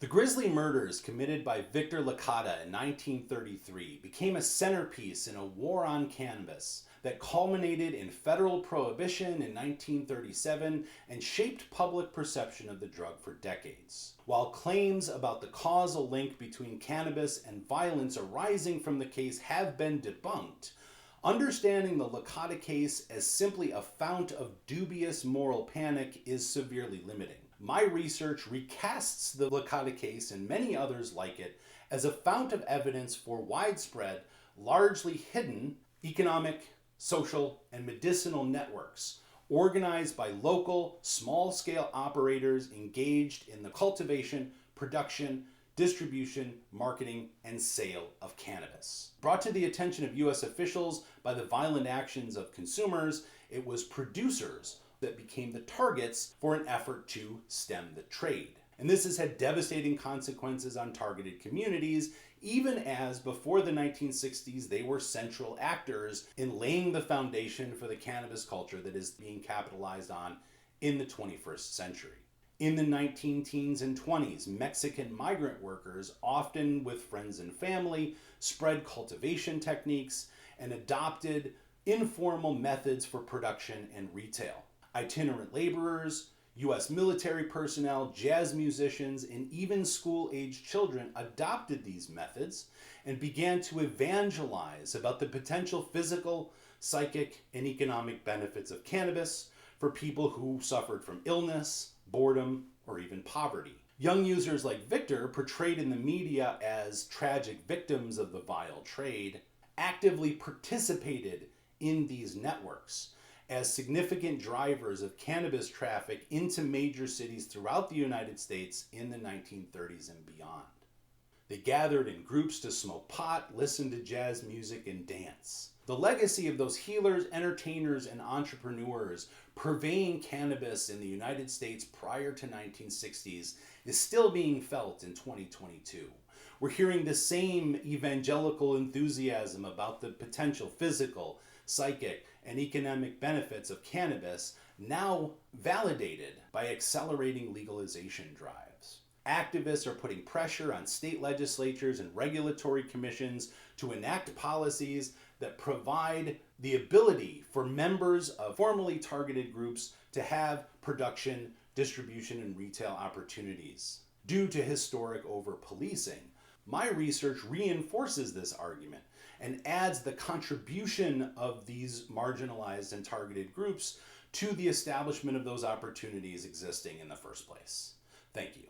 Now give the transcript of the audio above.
The grisly murders committed by Victor Licata in 1933 became a centerpiece in a war on cannabis that culminated in federal prohibition in 1937 and shaped public perception of the drug for decades. While claims about the causal link between cannabis and violence arising from the case have been debunked, understanding the Licata case as simply a fount of dubious moral panic is severely limiting. My research recasts the Licata case and many others like it as a fount of evidence for widespread, largely hidden economic, social, and medicinal networks organized by local, small-scale operators engaged in the cultivation, production, distribution, marketing, and sale of cannabis. Brought to the attention of U.S. officials by the violent actions of consumers, it was producers that became the targets for an effort to stem the trade. And this has had devastating consequences on targeted communities, even as before the 1960s they were central actors in laying the foundation for the cannabis culture that is being capitalized on in the 21st century. In the 19-teens and 20s, Mexican migrant workers, often with friends and family, spread cultivation techniques and adopted informal methods for production and retail. Itinerant laborers, U.S. military personnel, jazz musicians, and even school-aged children adopted these methods and began to evangelize about the potential physical, psychic, and economic benefits of cannabis for people who suffered from illness, boredom, or even poverty. Young users like Victor, portrayed in the media as tragic victims of the vile trade, actively participated in these networks as significant drivers of cannabis traffic into major cities throughout the United States in the 1930s and beyond. They gathered in groups to smoke pot, listen to jazz music, and dance. The legacy of those healers, entertainers, and entrepreneurs purveying cannabis in the United States prior to 1960s is still being felt in 2022. We're hearing the same evangelical enthusiasm about the potential physical, psychic, and economic benefits of cannabis, now validated by accelerating legalization drives. Activists are putting pressure on state legislatures and regulatory commissions to enact policies that provide the ability for members of formally targeted groups to have production, distribution, and retail opportunities. Due to historic over-policing, my research reinforces this argument and adds the contribution of these marginalized and targeted groups to the establishment of those opportunities existing in the first place. Thank you.